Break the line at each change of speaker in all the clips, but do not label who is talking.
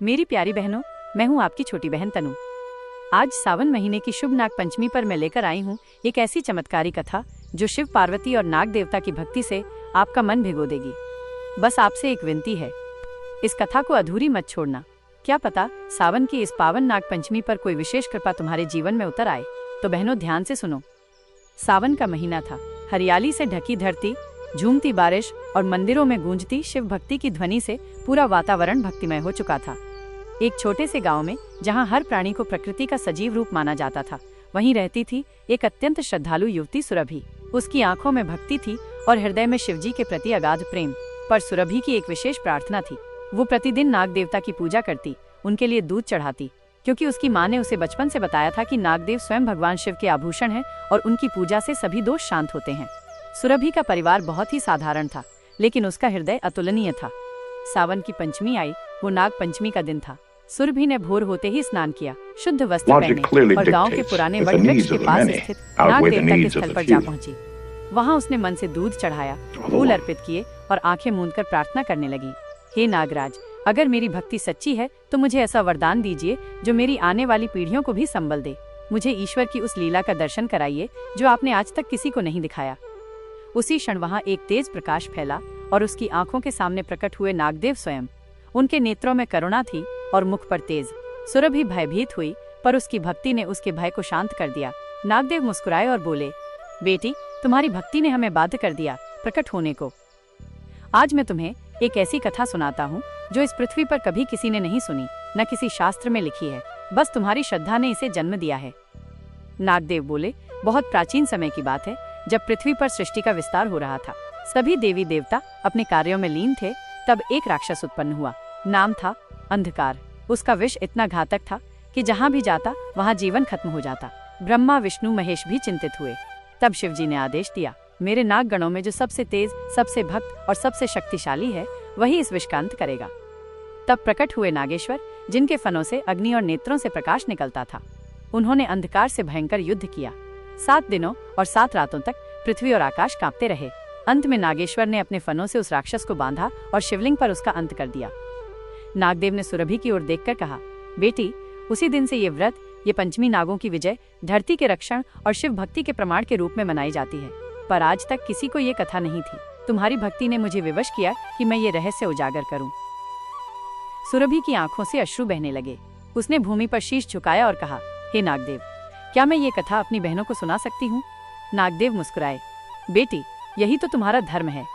मेरी प्यारी बहनों, मैं हूँ आपकी छोटी बहन तनु। आज सावन महीने की शुभ नाग पंचमी पर मैं लेकर आई हूँ एक ऐसी चमत्कारी कथा जो शिव पार्वती और नाग देवता की भक्ति से आपका मन भिगो देगी। बस आपसे एक विनती है, इस कथा को अधूरी मत छोड़ना। क्या पता सावन की इस पावन नाग पंचमी पर कोई विशेष कृपा तुम्हारे जीवन में उतर आए। तो बहनों ध्यान से सुनो। सावन का महीना था। हरियाली से ढकी धरती, झूमती बारिश और मंदिरों में गूंजती शिव भक्ति की ध्वनि से पूरा वातावरण भक्तिमय हो चुका था। एक छोटे से गांव में, जहां हर प्राणी को प्रकृति का सजीव रूप माना जाता था, वहीं रहती थी एक अत्यंत श्रद्धालु युवती सुरभि। उसकी आंखों में भक्ति थी और हृदय में शिवजी के प्रति अगाध प्रेम। पर सुरभि की एक विशेष प्रार्थना थी। वो प्रतिदिन नाग देवता की पूजा करती, उनके लिए दूध चढ़ाती, क्योंकि उसकी माँ ने उसे बचपन से बताया था कि नागदेव स्वयं भगवान शिव के आभूषण हैं और उनकी पूजा से सभी दोष शांत होते हैं। सुरभि का परिवार बहुत ही साधारण था, लेकिन उसका हृदय अतुलनीय था। सावन की पंचमी आई, वो नाग पंचमी का दिन था। सुरभि ने भोर होते ही स्नान किया, शुद्ध वस्त्र पहने और गांव के पुराने वट वृक्ष के पास स्थित नाग देवता के स्थल पर जा पहुंची। वहां उसने मन से दूध चढ़ाया, फूल अर्पित किए और आंखें मूंदकर प्रार्थना करने लगी। हे नागराज, अगर मेरी भक्ति सच्ची है तो मुझे ऐसा वरदान दीजिए जो मेरी आने वाली पीढ़ियों को भी संबल दे। मुझे ईश्वर की उस लीला का दर्शन कराइए जो आपने आज तक किसी को नहीं दिखाया। उसी क्षण वहां एक तेज प्रकाश फैला और उसकी आंखों के सामने प्रकट हुए नागदेव स्वयं। उनके नेत्रों में करुणा थी और मुख पर तेज। सुरभि भयभीत हुई, पर उसकी भक्ति ने उसके भय को शांत कर दिया। नागदेव मुस्कुराए और बोले, बेटी, तुम्हारी भक्ति ने हमें बाध्य कर दिया प्रकट होने को। आज मैं तुम्हें एक ऐसी कथा सुनाता हूँ जो इस पृथ्वी पर कभी किसी ने नहीं सुनी, न किसी शास्त्र में लिखी है। बस तुम्हारी श्रद्धा ने इसे जन्म दिया है। नागदेव बोले, बहुत प्राचीन समय की बात है, जब पृथ्वी पर सृष्टि का विस्तार हो रहा था। सभी देवी देवता अपने कार्यों में लीन थे। तब एक राक्षस उत्पन्न हुआ। नाम था अंधकार। उसका विष इतना घातक था कि जहां भी जाता वहां जीवन खत्म हो जाता। ब्रह्मा, विष्णु, महेश भी चिंतित हुए। तब शिवजी ने आदेश दिया, मेरे नाग गणों में जो सबसे तेज, सबसे भक्त और सबसे शक्तिशाली है, वही इस विष का अंत करेगा। तब प्रकट हुए नागेश्वर, जिनके फनों से अग्नि और नेत्रों से प्रकाश निकलता था। उन्होंने अंधकार से भयंकर युद्ध किया। 7 दिनों और 7 रातों तक पृथ्वी और आकाश कांपते रहे। अंत में नागेश्वर ने अपने फनों से उस राक्षस को बांधा और शिवलिंग पर उसका अंत कर दिया। नागदेव ने सुरभि की ओर देखकर कहा, बेटी, उसी दिन से ये व्रत, ये पंचमी नागों की विजय, धरती के रक्षण और शिव भक्ति के प्रमाण के रूप में मनाई जाती है। पर आज तक किसी को ये कथा नहीं थी। तुम्हारी भक्ति ने मुझे विवश किया कि मैं ये रहस्य उजागर करूं। सुरभि की आंखों से अश्रु बहने लगे। उसने भूमि पर शीश झुकाया और कहा, हे नागदेव, क्या मैं ये कथा अपनी बहनों को सुना सकती हूँ? नागदेव मुस्कुराए, बेटी, यही तो तुम्हारा धर्म है।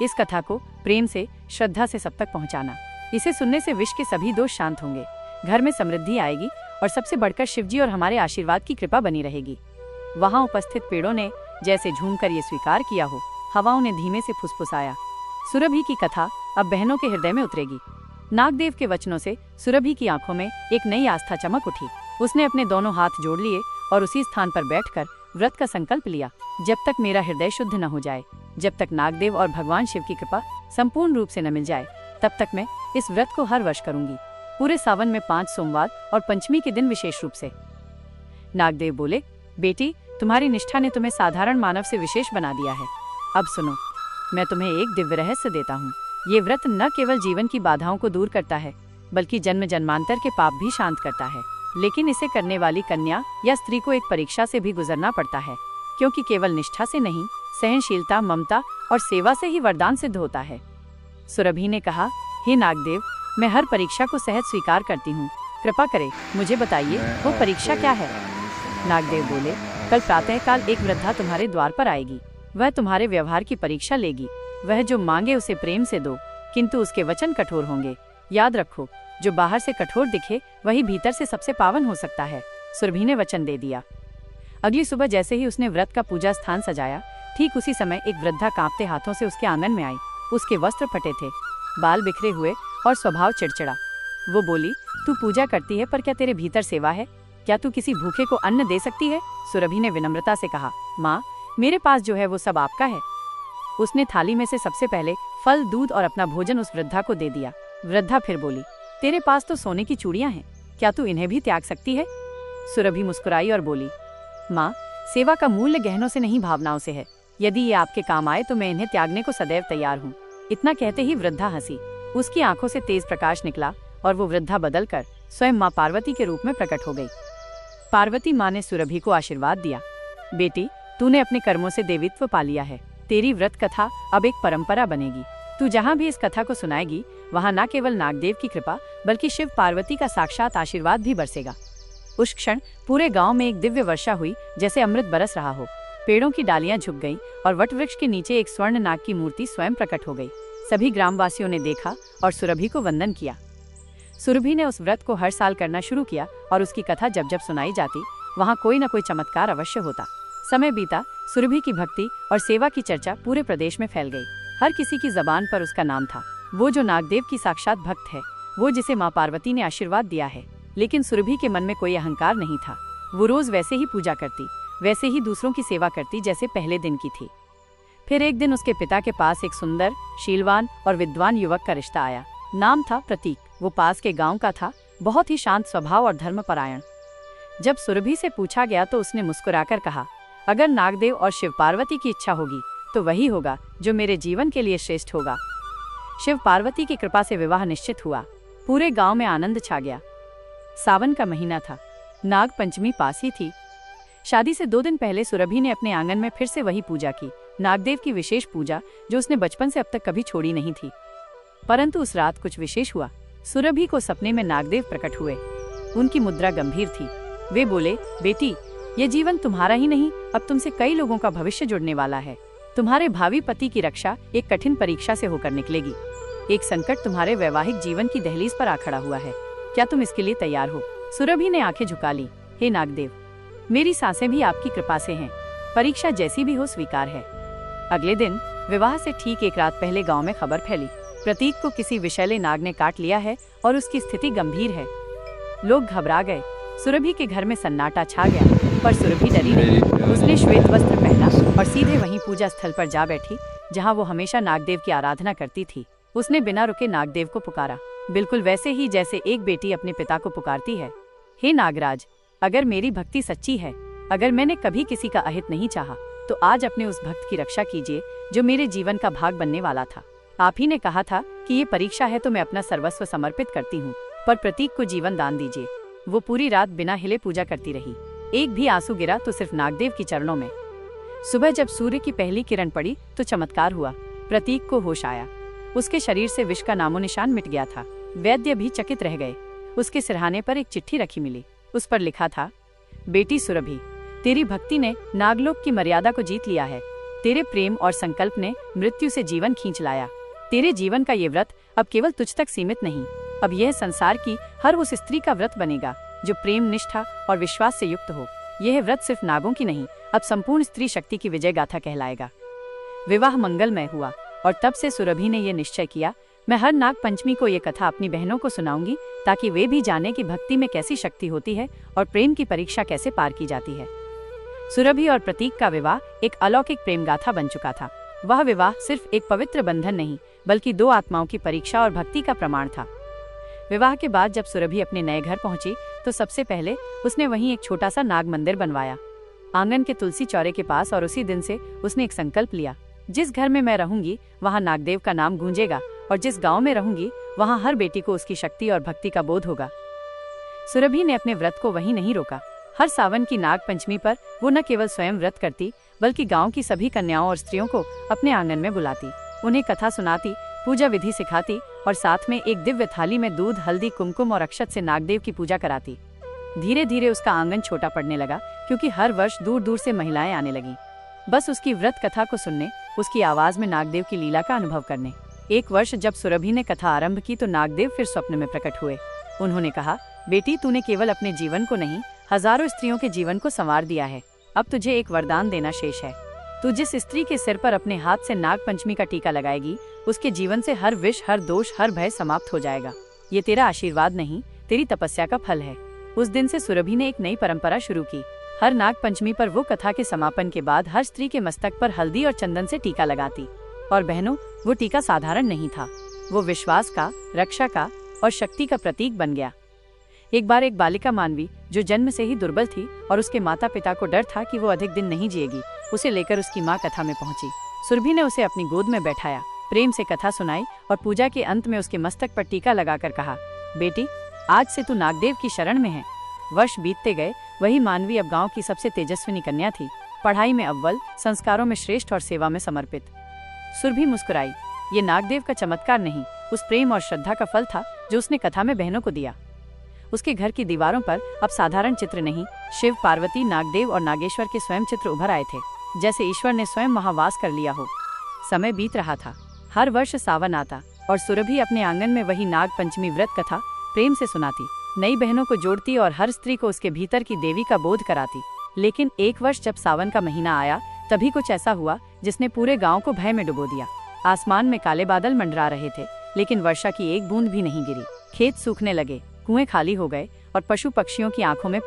इस कथा को प्रेम से, श्रद्धा से सब तक पहुँचाना। इसे सुनने से विश्व के सभी दोष शांत होंगे, घर में समृद्धि आएगी और सबसे बढ़कर शिवजी और हमारे आशीर्वाद की कृपा बनी रहेगी। वहां उपस्थित पेड़ों ने जैसे झूमकर ये स्वीकार किया हो, हवाओं ने धीमे से फुसफुसाया। सुरभि की कथा अब बहनों के हृदय में उतरेगी। नागदेव के वचनों से सुरभि की आंखों में एक नई आस्था चमक उठी। उसने अपने दोनों हाथ जोड़ लिए और उसी स्थान पर बैठकर व्रत का संकल्प लिया, जब तक मेरा हृदय शुद्ध न हो जाए, जब तक नागदेव और भगवान शिव की कृपा संपूर्ण रूप से न मिल जाए, तब तक मैं इस व्रत को हर वर्ष करूंगी, पूरे सावन में 5 सोमवार और पंचमी के दिन विशेष रूप से। नागदेव बोले, बेटी, तुम्हारी निष्ठा ने तुम्हें साधारण मानव से विशेष बना दिया है। अब सुनो, मैं तुम्हें एक दिव्य रहस्य देता हूँ। ये व्रत न केवल जीवन की बाधाओं को दूर करता है, बल्कि जन्म जन्मांतर के पाप भी शांत करता है। लेकिन इसे करने वाली कन्या या स्त्री को एक परीक्षा से भी गुजरना पड़ता है, क्योंकि केवल निष्ठा से नहीं, सहनशीलता, ममता और सेवा से ही वरदान सिद्ध होता है। सुरभि ने कहा, हे नागदेव, मैं हर परीक्षा को सहज स्वीकार करती हूँ। कृपा करें, मुझे बताइए वो परीक्षा क्या है? नागदेव बोले, कल प्रातःकाल एक वृद्धा तुम्हारे द्वार पर आएगी। वह तुम्हारे व्यवहार की परीक्षा लेगी। वह जो मांगे उसे प्रेम से दो, किंतु उसके वचन कठोर होंगे। याद रखो, जो बाहर से कठोर दिखे वही भीतर से सबसे पावन हो सकता है। सुरभि ने वचन दे दिया। अगली सुबह जैसे ही उसने व्रत का पूजा स्थान सजाया, ठीक उसी समय एक वृद्धा कांपते हाथों से उसके आंगन में आई। उसके वस्त्र फटे थे, बाल बिखरे हुए और स्वभाव चिड़चिड़ा। वो बोली, तू पूजा करती है, पर क्या तेरे भीतर सेवा है? क्या तू किसी भूखे को अन्न दे सकती है? सुरभि ने विनम्रता से कहा, माँ, मेरे पास जो है वो सब आपका है। उसने थाली में से सबसे पहले फल, दूध और अपना भोजन उस वृद्धा को दे दिया। वृद्धा फिर बोली, तेरे पास तो सोने की चूड़ियां हैं, क्या तू इन्हें भी त्याग सकती है? सुरभि मुस्कुराई और बोली, माँ, सेवा का मूल्य गहनों से नहीं, भावनाओं से है। यदि ये आपके काम आए तो मैं इन्हें त्यागने को सदैव तैयार हूँ। इतना कहते ही वृद्धा हंसी। उसकी आंखों से तेज प्रकाश निकला और वो वृद्धा बदलकर स्वयं माँ पार्वती के रूप में प्रकट हो गई। पार्वती माँ ने सुरभि को आशीर्वाद दिया, बेटी, तूने अपने कर्मों से देवीत्व पा लिया है। तेरी व्रत कथा अब एक परंपरा बनेगी। तू जहाँ भी इस कथा को सुनाएगी, वहाँ न केवल नागदेव की कृपा बल्कि शिव पार्वती का साक्षात आशीर्वाद भी बरसेगा। उस क्षण पूरे गांव में एक दिव्य वर्षा हुई, जैसे अमृत बरस रहा हो। पेड़ों की डालियां झुक गईं और वटवृक्ष के नीचे एक स्वर्ण नाग की मूर्ति स्वयं प्रकट हो गई। सभी ग्रामवासियों ने देखा और सुरभि को वंदन किया। सुरभि ने उस व्रत को हर साल करना शुरू किया और उसकी कथा जब जब सुनाई जाती, वहाँ कोई न कोई चमत्कार अवश्य होता। समय बीता, सुरभि की भक्ति और सेवा की चर्चा पूरे प्रदेश में फैल गई। हर किसी की जबान पर उसका नाम था, वो जो नागदेव की साक्षात भक्त है, वो जिसे माँ पार्वती ने आशीर्वाद दिया है। लेकिन सुरभि के मन में कोई अहंकार नहीं था। वो रोज वैसे ही पूजा करती, वैसे ही दूसरों की सेवा करती जैसे पहले दिन की थी। फिर एक दिन उसके पिता के पास एक सुंदर, शीलवान और विद्वान युवक का रिश्ता आया। नाम था प्रतीक। वो पास के गांव का था, बहुत ही शांत स्वभाव और धर्मपरायण। जब सुरभि से पूछा गया तो उसने मुस्कुराकर कहा, अगर नागदेव और शिव पार्वती की इच्छा होगी तो वही होगा जो मेरे जीवन के लिए श्रेष्ठ होगा। शिव पार्वती की कृपा से विवाह निश्चित हुआ। पूरे गांव में आनंद छा गया। सावन का महीना था, नाग पंचमी पास ही थी। शादी से 2 दिन पहले सुरभि ने अपने आंगन में फिर से वही पूजा की, नागदेव की विशेष पूजा जो उसने बचपन से अब तक कभी छोड़ी नहीं थी। परंतु उस रात कुछ विशेष हुआ। सुरभि को सपने में नागदेव प्रकट हुए। उनकी मुद्रा गंभीर थी। वे बोले, बेटी, ये जीवन तुम्हारा ही नहीं, अब तुमसे कई लोगों का भविष्य जुड़ने वाला है। तुम्हारे भावी पति की रक्षा एक कठिन परीक्षा से होकर निकलेगी। एक संकट तुम्हारे वैवाहिक जीवन की दहलीज पर आ खड़ा हुआ है। क्या तुम इसके लिए तैयार हो? सुरभि ने आंखें झुका ली। हे नागदेव, मेरी सांसें भी आपकी कृपा से हैं। परीक्षा जैसी भी हो स्वीकार है। अगले दिन विवाह से ठीक एक रात पहले गांव में खबर फैली, प्रतीक को किसी विषैले नाग ने काट लिया है और उसकी स्थिति गंभीर है। लोग घबरा गए। सुरभि के घर में सन्नाटा छा गया, पर सुरभि डरी नहीं। उसने श्वेत वस्त्र पहना और सीधे वहीं पूजा स्थल पर जा बैठी, जहां वो हमेशा नागदेव की आराधना करती थी। उसने बिना रुके नागदेव को पुकारा, बिल्कुल वैसे ही जैसे एक बेटी अपने पिता को पुकारती है। हे नागराज, अगर मेरी भक्ति सच्ची है, अगर मैंने कभी किसी का अहित नहीं चाहा, तो आज अपने उस भक्त की रक्षा कीजिए जो मेरे जीवन का भाग बनने वाला था। आप ही ने कहा था कि ये परीक्षा है तो मैं अपना सर्वस्व समर्पित करती हूँ, पर प्रतीक को जीवन दान दीजिए। वो पूरी रात बिना हिले पूजा करती रही। एक भी आंसू गिरा तो सिर्फ नागदेव की चरणों में। सुबह जब सूर्य की पहली किरण पड़ी तो चमत्कार हुआ। प्रतीक को होश आया। उसके शरीर से विष का नामो निशान मिट गया था। वैद्य भी चकित रह गए। उसके सिरहाने पर एक चिट्ठी रखी मिली। उस पर लिखा था, बेटी सुरभि, तेरी भक्ति ने नागलोक की मर्यादा को जीत लिया है। तेरे प्रेम और संकल्प ने मृत्यु से जीवन खींच लाया। तेरे जीवन का ये व्रत अब केवल तुझ तक सीमित नहीं, अब यह संसार की हर उस स्त्री का व्रत बनेगा जो प्रेम, निष्ठा और विश्वास से युक्त हो। यह व्रत सिर्फ नागों की नहीं, अब संपूर्ण स्त्री शक्ति की विजय गाथा कहलाएगा। विवाह मंगलमय हुआ और तब से सुरभि ने यह निश्चय किया, मैं हर नाग पंचमी को ये कथा अपनी बहनों को सुनाऊंगी, ताकि वे भी जाने कि भक्ति में कैसी शक्ति होती है और प्रेम की परीक्षा कैसे पार की जाती है। सुरभि और प्रतीक का विवाह एक अलौकिक प्रेम गाथा बन चुका था। वह विवाह सिर्फ एक पवित्र बंधन नहीं, बल्कि 2 आत्माओं की परीक्षा और भक्ति का प्रमाण था। विवाह के बाद जब सुरभि अपने नए घर पहुंची तो सबसे पहले उसने वहीं एक छोटा सा नाग मंदिर बनवाया, आंगन के तुलसी चौरे के पास। और उसी दिन से उसने एक संकल्प लिया, जिस घर में मैं रहूंगी वहां नागदेव का नाम गूंजेगा, और जिस गांव में रहूंगी वहां हर बेटी को उसकी शक्ति और भक्ति का बोध होगा। सुरभि ने अपने व्रत को वहीं नहीं रोका। हर सावन की नाग पंचमी पर वो न केवल स्वयं व्रत करती, बल्कि गांव की सभी कन्याओं और स्त्रियों को अपने आंगन में बुलाती, उन्हें कथा सुनाती, पूजा विधि सिखाती और साथ में एक दिव्य थाली में दूध, हल्दी, कुमकुम और अक्षत से नागदेव की पूजा कराती। धीरे धीरे उसका आंगन छोटा पड़ने लगा, क्योंकि हर वर्ष दूर दूर से महिलाएं आने लगीं, बस उसकी व्रत कथा को सुनने, उसकी आवाज में नागदेव की लीला का अनुभव करने। एक वर्ष जब सुरभि ने कथा आरंभ की तो नागदेव फिर स्वप्न में प्रकट हुए। उन्होंने कहा, बेटी, तूने केवल अपने जीवन को नहीं, हजारों स्त्रियों के जीवन को संवार दिया है। अब तुझे एक वरदान देना शेष है। तू जिस स्त्री के सिर पर अपने हाथ से नाग पंचमी का टीका लगाएगी, उसके जीवन से हर विष, हर दोष, हर भय समाप्त हो जाएगा। ये तेरा आशीर्वाद नहीं, तेरी तपस्या का फल है। उस दिन से सुरभि ने एक नई परंपरा शुरू की। हर नाग पंचमी पर वो कथा के समापन के बाद हर स्त्री के मस्तक पर हल्दी और चंदन से टीका लगाती। और बहनों, वो टीका साधारण नहीं था, वो विश्वास का, रक्षा का और शक्ति का प्रतीक बन गया। एक बार एक बालिका मानवी, जो जन्म से ही दुर्बल थी और उसके माता पिता को डर था कि वो अधिक दिन नहीं जिएगी, उसे लेकर उसकी माँ कथा में पहुंची। सुरभि ने उसे अपनी गोद में बैठाया, प्रेम से कथा सुनाई और पूजा के अंत में उसके मस्तक पर टीका लगाकर कहा, बेटी, आज से तू नागदेव की शरण में है। वर्ष बीतते गए, वही मानवी अब गांव की सबसे तेजस्विनी कन्या थी। पढ़ाई में अव्वल, संस्कारों में श्रेष्ठ और सेवा में समर्पित। सुरभि मुस्कुराई। ये नागदेव का चमत्कार नहीं, उस प्रेम और श्रद्धा का फल था जो उसने कथा में बहनों को दिया। उसके घर की दीवारों पर अब साधारण चित्र नहीं, शिव, पार्वती, नागदेव और नागेश्वर के स्वयं चित्र उभर आए थे, जैसे ईश्वर ने स्वयं वहां वास कर लिया हो। समय बीत रहा था। हर वर्ष सावन आता और सुरभि अपने आंगन में वही नाग पंचमी व्रत कथा प्रेम से सुनाती, नई बहनों को जोड़ती और हर स्त्री को उसके भीतर की देवी का बोध कराती। लेकिन एक वर्ष जब सावन का महीना आया, तभी कुछ ऐसा हुआ जिसने पूरे गांव को भय में डुबो दिया। आसमान में काले बादल मंडरा रहे थे, लेकिन वर्षा की एक बूंद भी नहीं गिरी। खेत सूखने लगे, कुएं खाली हो गए और पशु पक्षियों की आंखों में